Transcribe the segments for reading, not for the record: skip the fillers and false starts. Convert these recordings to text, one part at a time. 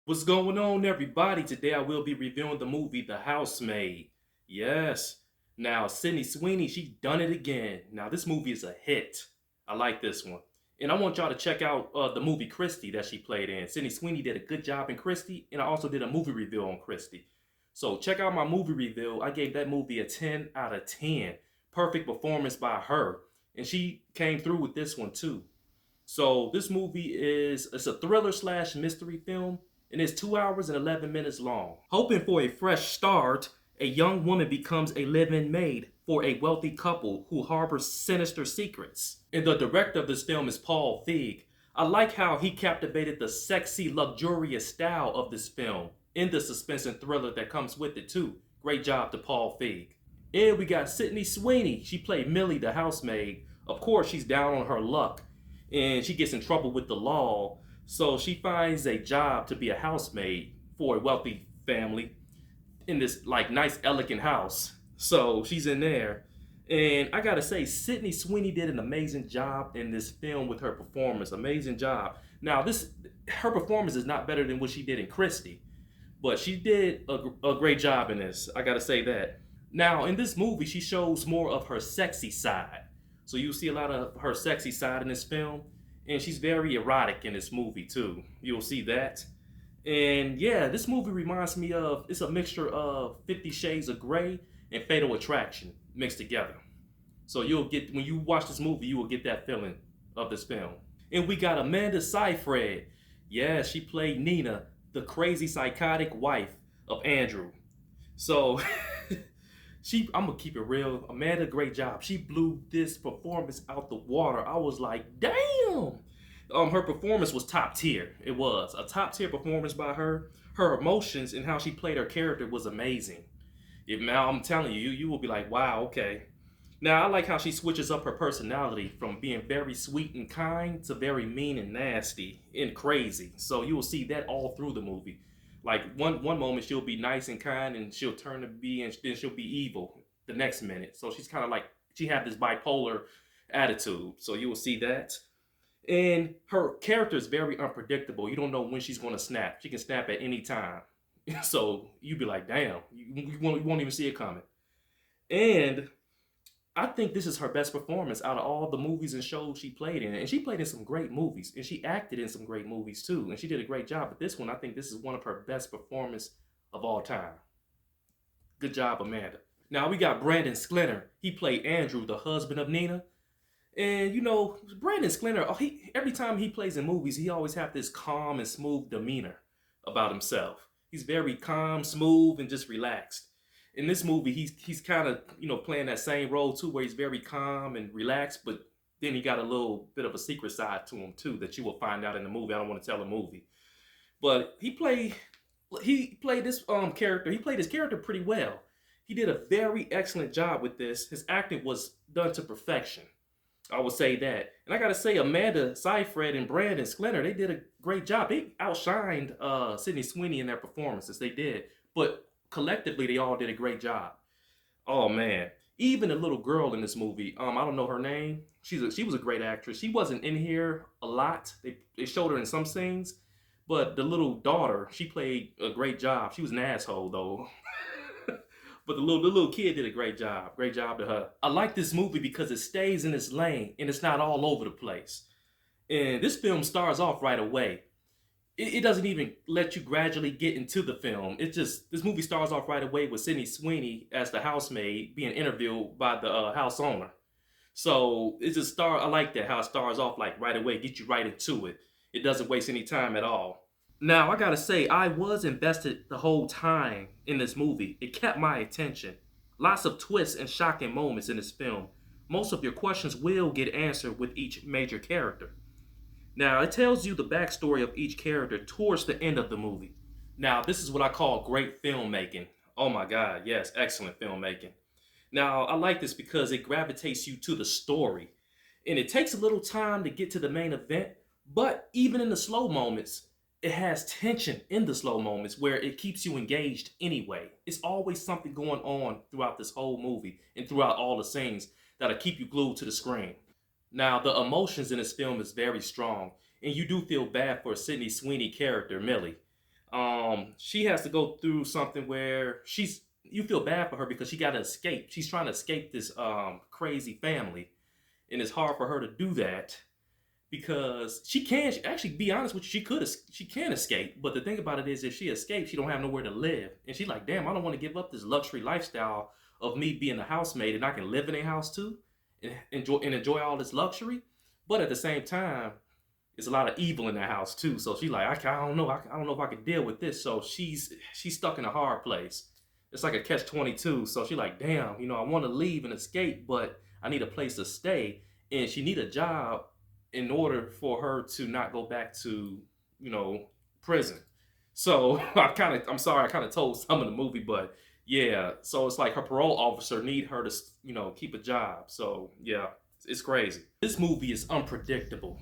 What's going on, everybody? Today I will be reviewing the movie The Housemaid. Yes. Now, Sydney Sweeney, she's done it again. Now, this movie is a hit. I like this one. And I want y'all to check out the movie Christie that she played in. Sydney Sweeney did a good job in Christie, and I also did a movie review on Christie. So check out my movie review. I gave that movie a 10 out of 10. Perfect performance by her. And she came through with this one too. So this movie it's a thriller slash mystery film, and it's 2 hours and 11 minutes long. Hoping for a fresh start, a young woman becomes a live-in maid for a wealthy couple who harbors sinister secrets. And the director of this film is Paul Feig. I like how he captivated the sexy, luxurious style of this film and the suspense and thriller that comes with it too. Great job to Paul Feig. And we got Sydney Sweeney. She played Millie, the housemaid. Of course, she's down on her luck and she gets in trouble with the law. So she finds a job to be a housemaid for a wealthy family in this like nice, elegant house. So she's in there. And I gotta say, Sydney Sweeney did an amazing job in this film with her performance. Amazing job. Now, her performance is not better than what she did in Christie, but she did a great job in this. I gotta say that. Now, in this movie, she shows more of her sexy side. So you'll see a lot of her sexy side in this film. And she's very erotic in this movie, too. You'll see that. And yeah, this movie reminds me of, it's a mixture of 50 Shades of Grey and Fatal Attraction mixed together. So you'll get, when you watch this movie, you will get that feeling of this film. And we got Amanda Seyfried. Yeah, she played Nina, the crazy psychotic wife of Andrew. So I'm gonna keep it real. Amanda, great job. She blew this performance out the water. I was like, damn. Her performance was top tier. It was a top tier performance by her. Her emotions and how she played her character was amazing. Now I'm telling you, you will be like, wow, okay. Now I like how she switches up her personality from being very sweet and kind to very mean and nasty and crazy. So you will see that all through the movie. Like one moment she'll be nice and kind and she'll turn to be and then she'll be evil the next minute. So she's kind of like she had this bipolar attitude. So you will see that. And her character is very unpredictable. You don't know when she's going to snap. She can snap at any time. So you'd be like, damn, you won't even see it coming. And I think this is her best performance out of all the movies and shows she played in. And she played in some great movies. And she acted in some great movies too. And she did a great job. But this one, I think this is one of her best performances of all time. Good job, Amanda. Now we got Brandon Sklenar. He played Andrew, the husband of Nina. And you know, Brandon Sklenar, every time he plays in movies, he always have this calm and smooth demeanor about himself. He's very calm, smooth, and just relaxed. In this movie, he's kind of playing that same role too, where he's very calm and relaxed, but then he got a little bit of a secret side to him too that you will find out in the movie. I don't want to tell the movie, but he played this character. He played his character pretty well. He did a very excellent job with this. His acting was done to perfection. I would say that. And I gotta say, Amanda Seyfried and Brandon Sklenar, they did a great job. They outshined Sydney Sweeney in their performances. They did. But collectively, they all did a great job. Oh man. Even the little girl in this movie, I don't know her name. She was a great actress. She wasn't in here a lot. They showed her in some scenes. But the little daughter, she played a great job. She was an asshole though. But the little kid did a great job. Great job to her. I like this movie because it stays in its lane and it's not all over the place. And this film stars off right away. It doesn't even let you gradually get into the film. This movie stars off right away with Sydney Sweeney as the housemaid being interviewed by the house owner. So I like that, how it stars off like right away, get you right into it. It doesn't waste any time at all. Now, I gotta say, I was invested the whole time in this movie. It kept my attention. Lots of twists and shocking moments in this film. Most of your questions will get answered with each major character. Now, it tells you the backstory of each character towards the end of the movie. Now, this is what I call great filmmaking. Oh my God, yes, excellent filmmaking. Now, I like this because it gravitates you to the story. And it takes a little time to get to the main event, but even in the slow moments, it has tension in the slow moments where it keeps you engaged anyway. It's always something going on throughout this whole movie and throughout all the scenes that'll keep you glued to the screen. Now, the emotions in this film is very strong, and you do feel bad for Sydney Sweeney character, Millie. She has to go through something where you feel bad for her because she got to escape. She's trying to escape this crazy family, and it's hard for her to do that because she can actually be honest with you. She can escape, but the thing about it is, if she escapes, she don't have nowhere to live, and she's like, damn, I don't want to give up this luxury lifestyle of me being a housemaid, and I can live in a house too, and enjoy all this luxury. But at the same time, there's a lot of evil in that house too. So she's like, I don't know, I don't know if I can deal with this. So she's stuck in a hard place. It's like a catch-22. So she's like, damn, I want to leave and escape, but I need a place to stay, and she need a job in order for her to not go back to prison. So I'm sorry, I kind of told some of the movie, but yeah. So it's like her parole officer need her to keep a job. So yeah, it's crazy. This movie is unpredictable.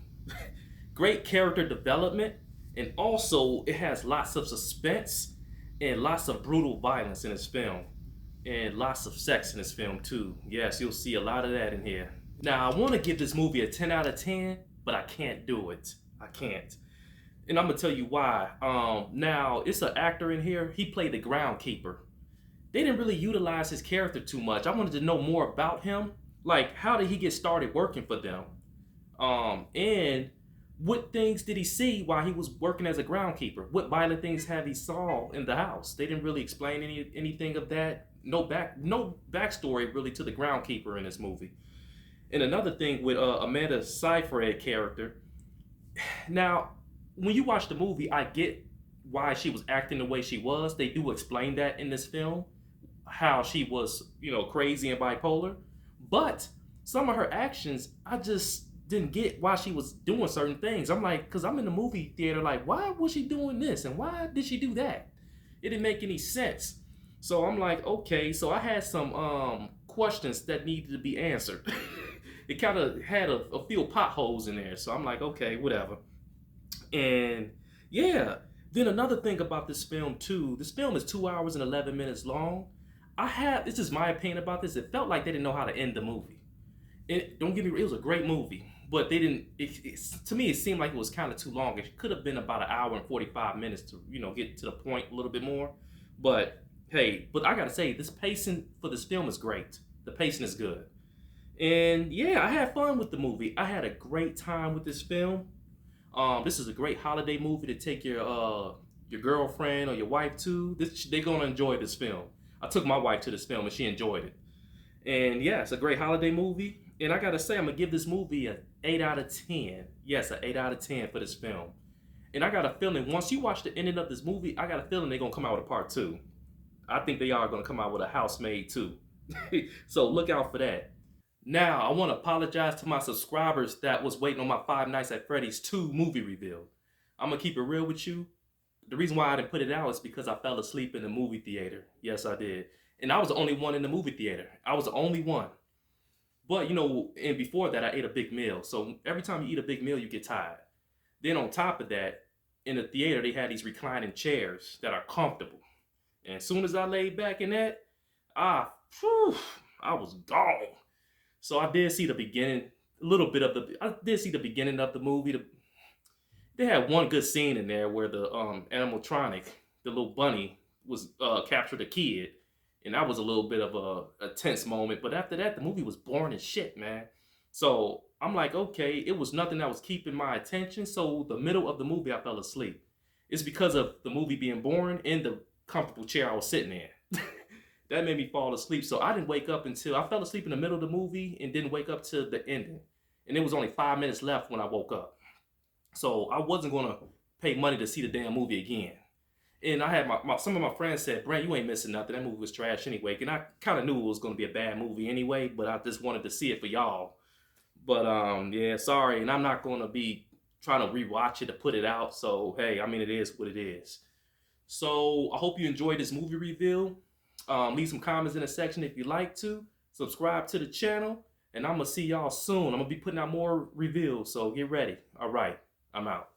Great character development, and also it has lots of suspense and lots of brutal violence in this film, and lots of sex in this film too. Yes, you'll see a lot of that in here. Now, I want to give this movie a 10 out of 10, but I can't do it. I can't. And I'm going to tell you why. Now, it's an actor in here. He played the groundkeeper. They didn't really utilize his character too much. I wanted to know more about him. Like, how did he get started working for them? And what things did he see while he was working as a groundkeeper? What violent things have he saw in the house? They didn't really explain anything of that. No backstory really to the groundkeeper in this movie. And another thing with Amanda Seyfried character. Now, when you watch the movie, I get why she was acting the way she was. They do explain that in this film, how she was, crazy and bipolar. But some of her actions, I just didn't get why she was doing certain things. I'm like, because I'm in the movie theater, like, why was she doing this? And why did she do that? It didn't make any sense. So I'm like, okay, so I had some questions that needed to be answered. It kind of had a few potholes in there. So I'm like, okay, whatever. And yeah, then another thing about this film too, this film is 2 hours and 11 minutes long. This is my opinion about this. It felt like they didn't know how to end the movie. Don't get me wrong, it was a great movie, but they didn't, to me, it seemed like it was kind of too long. It could have been about an hour and 45 minutes to, get to the point a little bit more. But hey, I gotta say, this pacing for this film is great. The pacing is good. And yeah, I had fun with the movie. I had a great time with this film. This is a great holiday movie to take your girlfriend or your wife to. They're gonna enjoy this film. I took my wife to this film and she enjoyed it. And yeah, it's a great holiday movie. And I gotta say, I'm gonna give this movie an 8 out of 10. Yes, an 8 out of 10 for this film. And I got a feeling, once you watch the ending of this movie, I got a feeling they're gonna come out with a part 2. I think they are gonna come out with a Housemaid too. So look out for that. Now, I want to apologize to my subscribers that was waiting on my Five Nights at Freddy's 2 movie reveal. I'm going to keep it real with you. The reason why I didn't put it out is because I fell asleep in the movie theater. Yes, I did. And I was the only one in the movie theater. I was the only one. But, and before that, I ate a big meal. So every time you eat a big meal, you get tired. Then on top of that, in the theater, they had these reclining chairs that are comfortable. And as soon as I laid back in that, I was gone. So I did see the beginning, I did see the beginning of the movie. They had one good scene in there where the animatronic, the little bunny, was captured a kid. And that was a little bit of a tense moment. But after that, the movie was boring as shit, man. So I'm like, okay, it was nothing that was keeping my attention. So the middle of the movie, I fell asleep. It's because of the movie being boring and the comfortable chair I was sitting in. That made me fall asleep. So I didn't wake up until I fell asleep in the middle of the movie and didn't wake up till the ending. And it was only 5 minutes left when I woke up. So I wasn't going to pay money to see the damn movie again. And I had some of my friends said, Brent, you ain't missing nothing. That movie was trash anyway. And I kind of knew it was going to be a bad movie anyway, but I just wanted to see it for y'all. But yeah, sorry. And I'm not going to be trying to rewatch it to put it out. So hey, I mean, it is what it is. So I hope you enjoyed this movie review. Leave some comments in the section if you like to. Subscribe to the channel. And I'm going to see y'all soon. I'm going to be putting out more reviews. So get ready. All right. I'm out.